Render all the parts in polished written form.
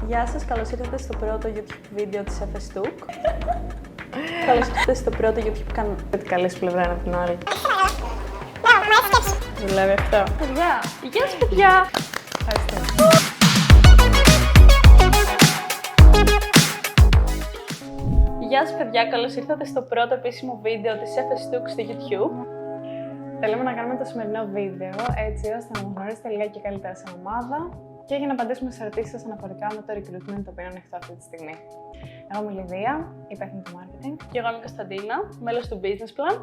Γεια σας, καλώς ήρθατε στο πρώτο YouTube βίντεο της FSTUK. Καλώς ήρθατε στο πρώτο YouTube κανάλι. Τι καλή σου πλευρά είναι από την άλλη. Δουλεύει αυτό. Παιδιά, γεια σας παιδιά! Ευχαριστώ. Γεια σας παιδιά, καλώς ήρθατε στο πρώτο επίσημο βίντεο της FSTUK στο YouTube. Θέλουμε να κάνουμε το σημερινό βίντεο έτσι ώστε να μας γνωρίσετε λιγάκι καλύτερα σαν ομάδα και για να απαντήσουμε στις ερωτήσεις σας αναφορικά με το recruitment το οποίο είναι ανοιχτό αυτή τη στιγμή. Εγώ είμαι η Λιδία, υπεύθυνη του marketing. Και εγώ είμαι η Κωνσταντίνα, μέλος του Business Plan.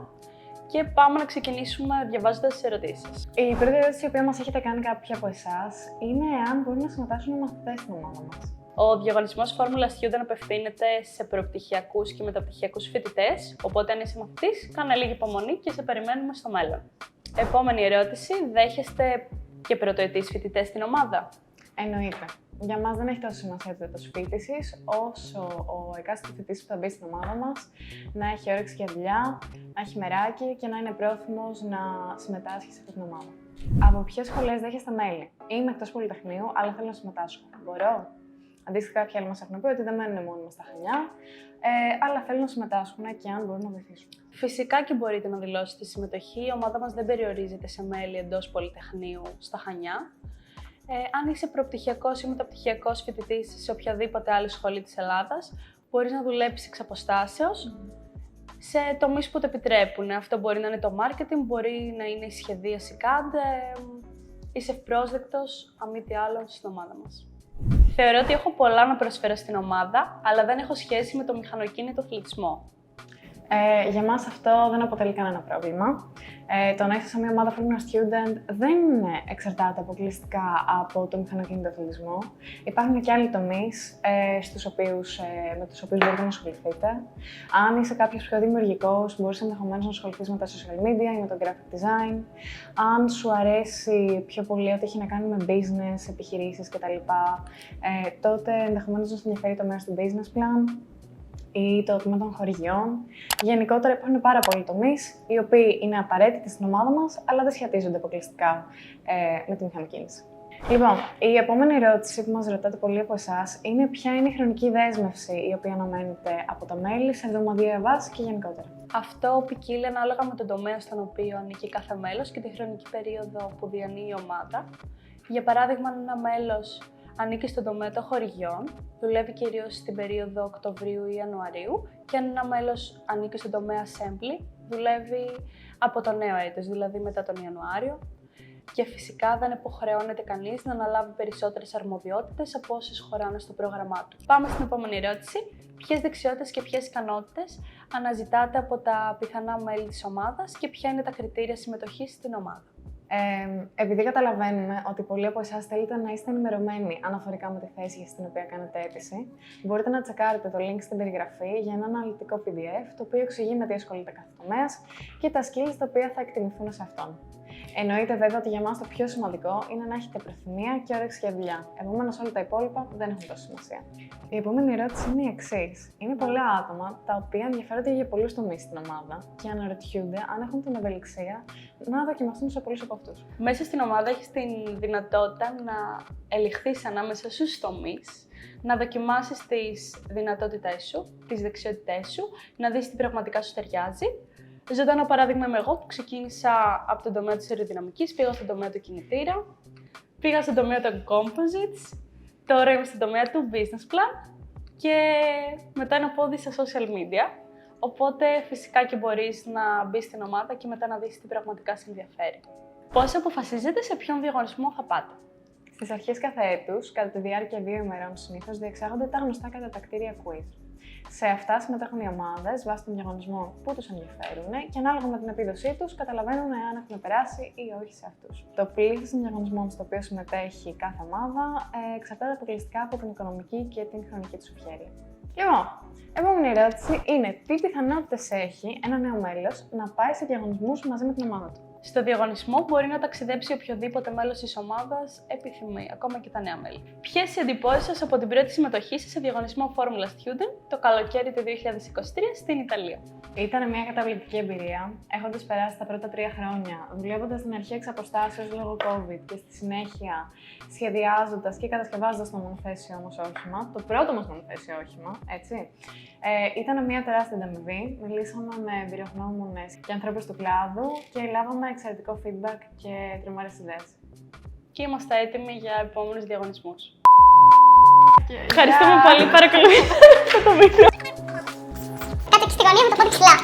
Και πάμε να ξεκινήσουμε διαβάζοντας τις ερωτήσεις σας. Η πρώτη ερώτηση η οποία μας έχετε κάνει κάποιοι από εσάς είναι αν μπορούν να συμμετάσχουν οι μαθητές στην ομάδα μας. Ο διαγωνισμός Formula Student απευθύνεται σε προπτυχιακούς και μεταπτυχιακούς φοιτητές, οπότε αν είσαι μαθητής, κάνε λίγη υπομονή και σε περιμένουμε στο μέλλον. Επόμενη ερώτηση, δέχεστε και πρωτοετής φοιτητές στην ομάδα? Εννοείται. Για μας δεν έχει τόσο σημασία το έτος φοίτησης, όσο ο εκάστοτε φοιτητής που θα μπει στην ομάδα μας να έχει όρεξη για δουλειά, να έχει μεράκι και να είναι πρόθυμος να συμμετάσχει σε αυτή την ομάδα. Από ποιες σχολές δέχεστε μέλη? Είμαι εκτός Πολυτεχνείου, αλλά θέλω να συμμετάσχω. Μπορώ? Αντίστοιχα, κάποιοι άλλοι μας έχουν πει ότι δεν μένουν μόνοι μας στα Χανιά, αλλά θέλουν να συμμετάσχουν και αν μπορούν να βοηθήσουν. Φυσικά και μπορείτε να δηλώσετε συμμετοχή. Η ομάδα μας δεν περιορίζεται σε μέλη εντός Πολυτεχνείου στα Χανιά. Αν είσαι προπτυχιακός ή μεταπτυχιακός φοιτητής σε οποιαδήποτε άλλη σχολή της Ελλάδας, μπορείς να δουλέψεις εξ αποστάσεως σε τομείς που το επιτρέπουν. Αυτό μπορεί να είναι το marketing, μπορεί να είναι η σχεδίαση CAD. Είσαι ευπρόσδεκτος, αν μη τι άλλο, στην ομάδα μας. Θεωρώ ότι έχω πολλά να προσφέρω στην ομάδα, αλλά δεν έχω σχέση με το μηχανοκίνητο αθλητισμό. Για μας αυτό δεν αποτελεί κανένα πρόβλημα. Το να είσαι σε μια ομάδα Formula Student δεν εξαρτάται αποκλειστικά από το μηχανοκίνητο αθλητισμό. Υπάρχουν και άλλοι τομείς με τους οποίους μπορείτε να ασχοληθείτε. Αν είσαι κάποιος πιο δημιουργικός, μπορείς ενδεχομένως να ασχοληθείς με τα social media ή με το graphic design. Αν σου αρέσει πιο πολύ ό,τι έχει να κάνει με business, επιχειρήσεις κτλ., τότε ενδεχομένως να σε ενδιαφέρει το μέρος του business plan ή το τμήμα των χορηγιών. Γενικότερα υπάρχουν πάρα πολλοί τομείς οι οποίοι είναι απαραίτητοι στην ομάδα μας, αλλά δεν σχετίζονται αποκλειστικά με τη μηχανοκίνηση. Λοιπόν, η επόμενη ερώτηση που μας ρωτάτε πολλοί από εσάς είναι ποια είναι η χρονική δέσμευση η οποία αναμένεται από τα μέλη σε εβδομαδιαία βάση και γενικότερα. Αυτό ποικίλει ανάλογα με τον τομέα στον οποίο ανήκει κάθε μέλος και τη χρονική περίοδο που διανύει η ομάδα. Για παράδειγμα, αν ένα μέλος ανήκει στον τομέα των χορηγιών, δουλεύει κυρίως στην περίοδο Οκτωβρίου ή Ιανουαρίου, και αν ένα μέλος ανήκει στον τομέα assembly, δουλεύει από το νέο έτος, δηλαδή μετά τον Ιανουάριο. Και φυσικά δεν υποχρεώνεται κανείς να αναλάβει περισσότερες αρμοδιότητες από όσες χωράνε στο πρόγραμμά του. Πάμε στην επόμενη ερώτηση. Ποιες δεξιότητες και ποιες ικανότητες αναζητάτε από τα πιθανά μέλη της ομάδας και ποια είναι τα κριτήρια συμμετοχής στην ομάδα? Επειδή καταλαβαίνουμε ότι πολλοί από εσάς θέλετε να είστε ενημερωμένοι αναφορικά με τη θέση στην οποία κάνετε αίτηση, μπορείτε να τσεκάρετε το link στην περιγραφή για ένα αναλυτικό PDF, το οποίο εξηγεί με τι ασχολείται κάθε τομέας και τα skills τα οποία θα εκτιμηθούν σε αυτόν. Εννοείται βέβαια ότι για μας το πιο σημαντικό είναι να έχετε προθυμία και όρεξη για δουλειά. Επομένως, όλα τα υπόλοιπα δεν έχουν τόσο σημασία. Η επόμενη ερώτηση είναι η εξής. Είναι πολλά άτομα τα οποία ενδιαφέρονται για πολλούς τομείς στην ομάδα και αναρωτιούνται αν έχουν την ευελιξία να δοκιμαστούν σε πολλούς από αυτούς. Μέσα στην ομάδα έχεις την δυνατότητα να ελιχθείς ανάμεσα στους τομείς, να δοκιμάσεις τις δυνατότητές σου, τις δεξιότητές σου, να δεις τι πραγματικά σου ταιριάζει. Ζωντανό παράδειγμα είμαι εγώ που ξεκίνησα από τον τομέα της αεροδυναμικής, πήγα στον τομέα του κινητήρα, πήγα στον τομέα των composites, τώρα είμαι στον τομέα του business plan και μετά ένα πόδι στα social media. Οπότε φυσικά και μπορείς να μπεις στην ομάδα και μετά να δεις τι πραγματικά σε ενδιαφέρει. Πώς αποφασίζετε σε ποιον διαγωνισμό θα πάτε? Στις αρχές κάθε έτους, κατά τη διάρκεια 2 ημερών συνήθως, διεξάγονται τα γνωστά κατατακτήρια quiz. Σε αυτά συμμετέχουν οι ομάδες βάσει των διαγωνισμών που τους ενδιαφέρουν και ανάλογα με την επίδοσή τους καταλαβαίνουν εάν έχουν περάσει ή όχι σε αυτούς. Το πλήθος των διαγωνισμών στο οποίο συμμετέχει κάθε ομάδα εξαρτάται αποκλειστικά από την οικονομική και την χρονική τους ευχέρεια. Λοιπόν, επόμενη ερώτηση είναι τι πιθανότητες έχει ένα νέο μέλος να πάει σε διαγωνισμούς μαζί με την ομάδα του? Στο διαγωνισμό μπορεί να ταξιδέψει οποιοδήποτε μέλος της ομάδας επιθυμεί, ακόμα και τα νέα μέλη. Ποιες οι εντυπώσεις σας από την πρώτη συμμετοχή σας σε διαγωνισμό Formula Student το καλοκαίρι του 2023 στην Ιταλία? Ήταν μια καταπληκτική εμπειρία, έχοντας περάσει τα πρώτα 3 χρόνια, δουλεύοντας στην αρχή εξ αποστάσεως λόγω COVID και στη συνέχεια σχεδιάζοντας και κατασκευάζοντας το μονοθέσιο όμως όχημα, το πρώτο μας μονοθέσιο όχημα, έτσι. Ήταν μια τεράστια ανταμοιβή. Μιλήσαμε με εμπειρογνώμονες και ανθρώπους του κλάδου και λάβαμε εξαιρετικό feedback και τρομερές ιδέες. Και είμαστε έτοιμοι για επόμενους διαγωνισμούς. Ευχαριστούμε πολύ, παρακολουθείτε το βίντεο. Κάτω στη γωνία με το πόδι ψηλά.